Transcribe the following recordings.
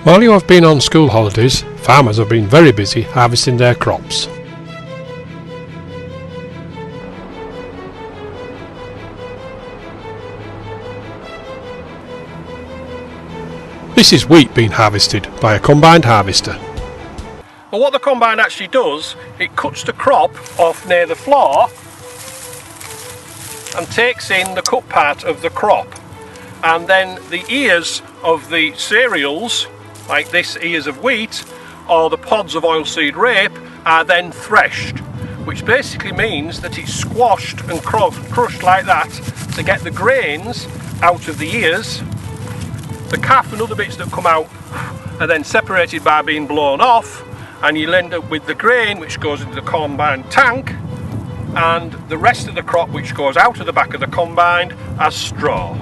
While you have been on school holidays, farmers have been very busy harvesting their crops. This is wheat being harvested by a combined harvester. Well, what the combine actually does, it cuts the crop off near the floor and takes in the cut part of the crop, and then the ears of the cereals, like this ears of wheat or the pods of oilseed rape, are then threshed, which basically means that it's squashed and crushed like that to get the grains out of the ears. The calf and other bits that come out are then separated by being blown off, and you'll end up with the grain which goes into the combine tank, and the rest of the crop which goes out of the back of the combine as straw.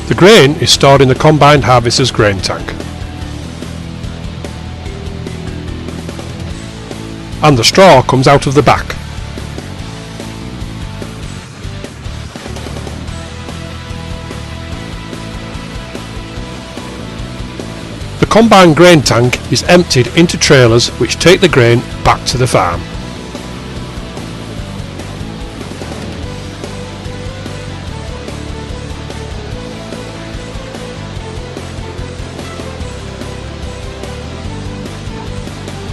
The grain is stored in the combined harvester's grain tank, and the straw comes out of the back. The combined grain tank is emptied into trailers which take the grain back to the farm.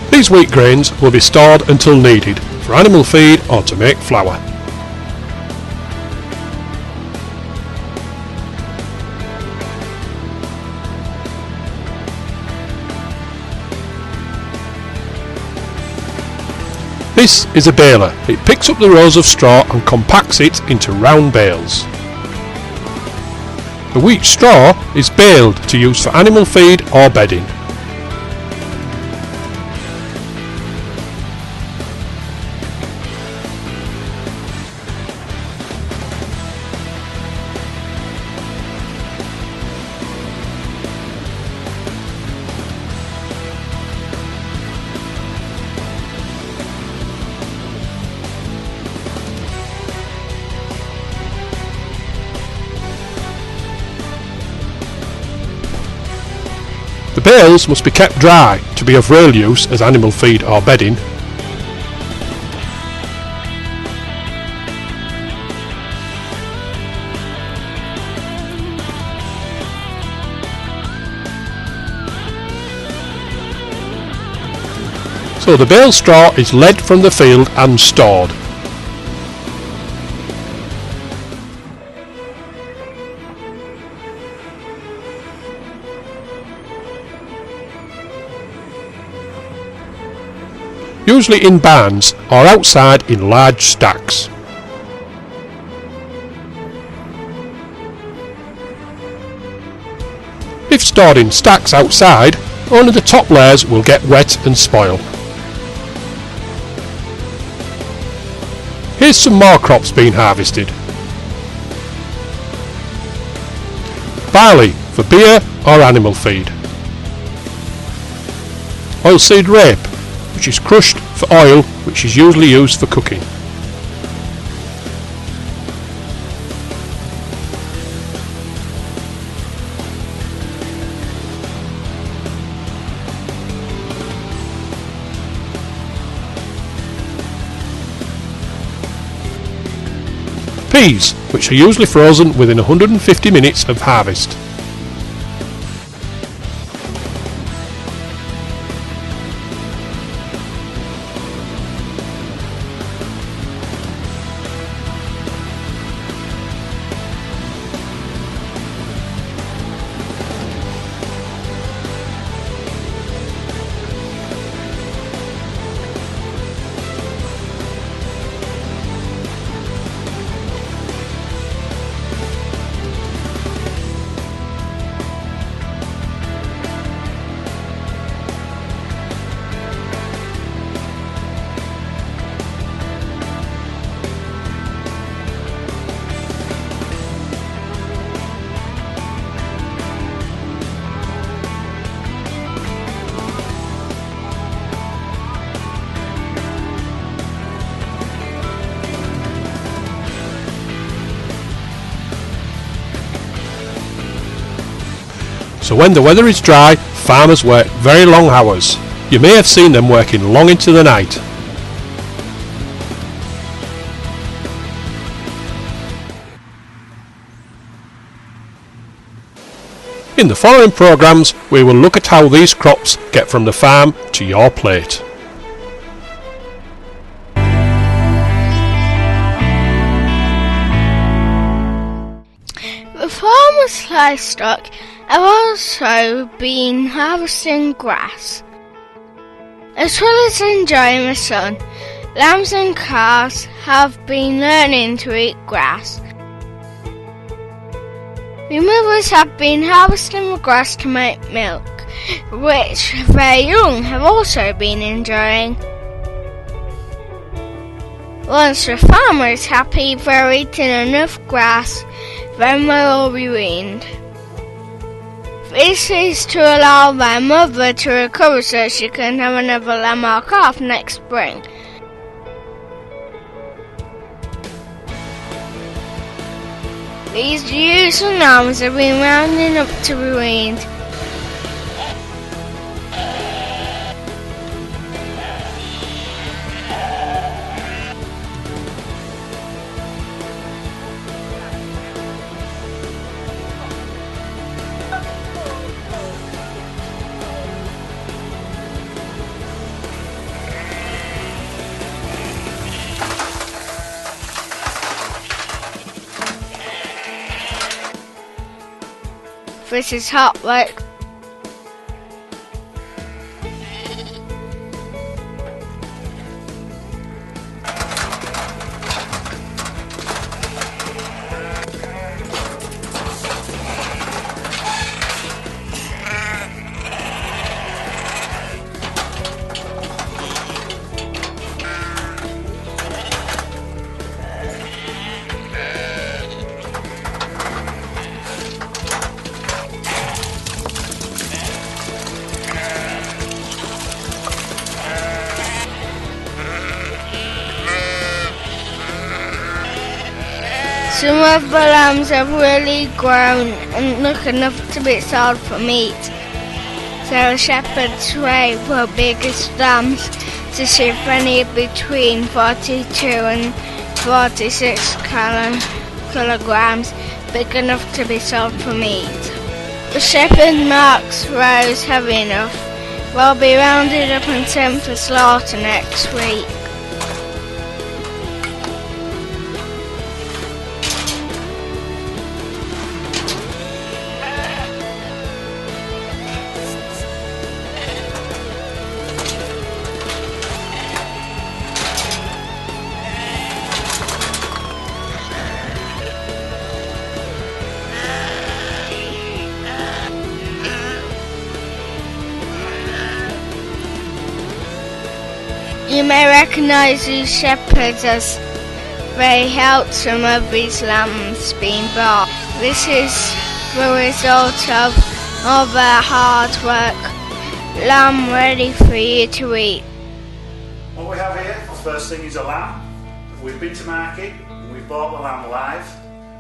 These wheat grains will be stored until needed for animal feed or to make flour. This is a baler. It picks up the rows of straw and compacts it into round bales. The wheat straw is baled to use for animal feed or bedding. The bales must be kept dry to be of real use as animal feed or bedding. So the bale straw is led from the field and stored. Usually in barns or outside in large stacks. If stored in stacks outside, only the top layers will get wet and spoil. Here's some more crops being harvested. Barley for beer or animal feed. Oilseed rape, which is crushed for oil, which is usually used for cooking. Peas, which are usually frozen within 150 minutes of harvest. so when the weather is dry, farmers work very long hours. You may have seen them working long into the night. In the following programmes, we will look at how these crops get from the farm to your plate. The farmers' livestock have also been harvesting grass. As well as enjoying the sun, lambs and calves have been learning to eat grass. The mothers have been harvesting the grass to make milk, which their young have also been enjoying. Once the farmer is happy they're eating enough grass, then they'll be weaned. This is to allow their mother to recover so she can have another lamb or calf next spring. These ewes and lambs have been rounding up to be weaned. This is hot work. Some of the lambs have really grown and look enough to be sold for meat. So the shepherds weigh the biggest lambs to see if any are between 42 and 46 kilograms, big enough to be sold for meat. The shepherd marks those heavy enough. They'll be rounded up and sent for slaughter next week. You may recognise these shepherds as they helped some of these lambs being bought. This is the result of all their hard work. Lamb ready for you to eat. What we have here, first thing, is a lamb. We've been to market and we've bought the lamb live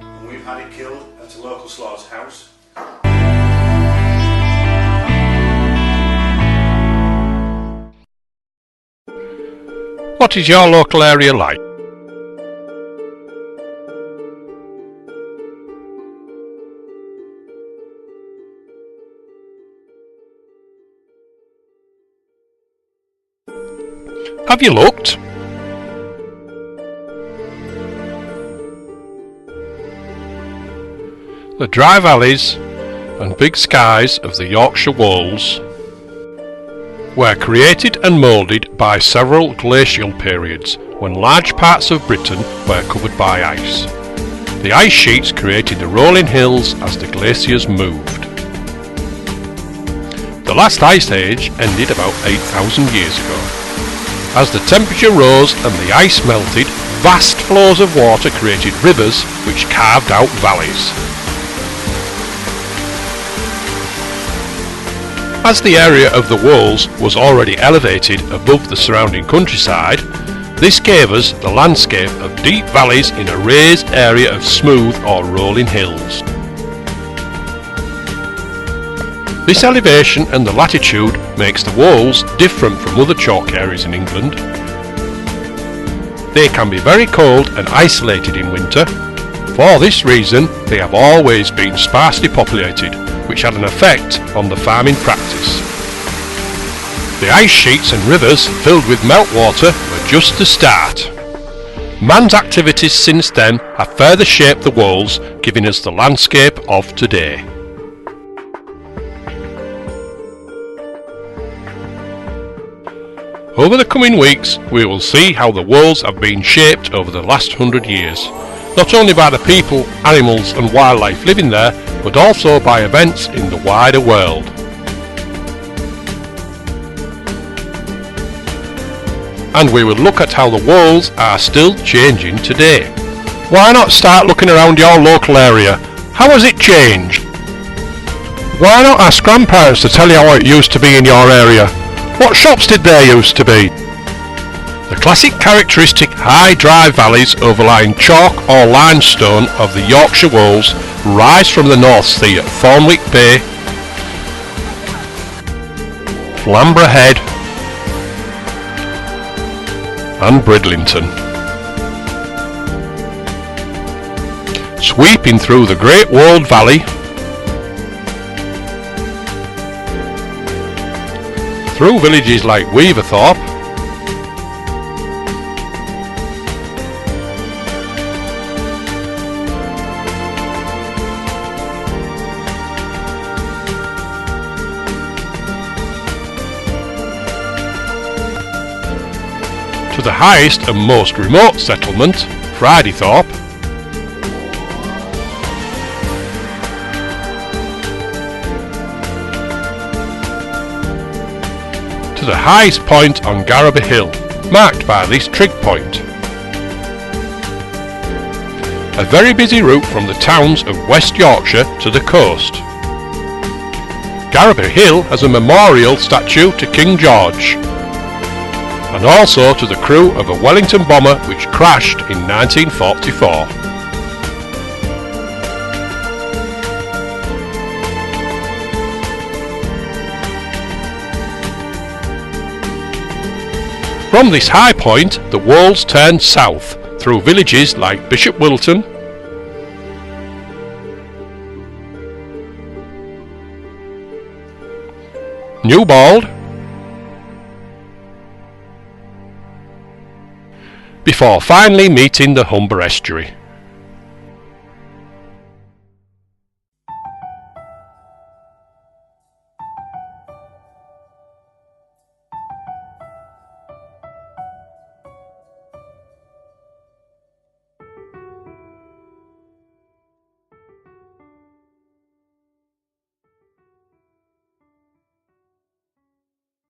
and we've had it killed at a local slaughterhouse. What is your local area like? Have you looked? The dry valleys and big skies of the Yorkshire Wolds were created and moulded by several glacial periods when large parts of Britain were covered by ice. The ice sheets created the rolling hills as the glaciers moved. The last ice age ended about 8,000 years ago. As the temperature rose and the ice melted, vast flows of water created rivers which carved out valleys. As the area of the Wolds was already elevated above the surrounding countryside, this gave us the landscape of deep valleys in a raised area of smooth or rolling hills. This elevation and the latitude makes the Wolds different from other chalk areas in England. They can be very cold and isolated in winter. For this reason, they have always been sparsely populated, which had an effect on the farming practice. The ice sheets and rivers filled with meltwater were just the start. Man's activities since then have further shaped the Wolds, giving us the landscape of today. Over the coming weeks, we will see how the Wolds have been shaped over the last 100 years, not only by the people, animals and wildlife living there, but also by events in the wider world. And we will look at how the Wolds are still changing today. Why not start looking around your local area? How has it changed? Why not ask grandparents to tell you how it used to be in your area? What shops did there used to be? The classic characteristic high dry valleys overlying chalk or limestone of the Yorkshire Wolds rise from the North Sea at Thornwick Bay, Flamborough Head and Bridlington. Sweeping through the Great Wold Valley, through villages like Weaverthorpe, to the highest and most remote settlement, Fridaythorpe, to the highest point on Garrowby Hill, marked by this trig point. A very busy route from the towns of West Yorkshire to the coast. Garrowby Hill has a memorial statue to King George, and also to the crew of a Wellington bomber which crashed in 1944. From this high point, the Wolds turn south through villages like Bishop Wilton, Newbald, before finally meeting the Humber estuary.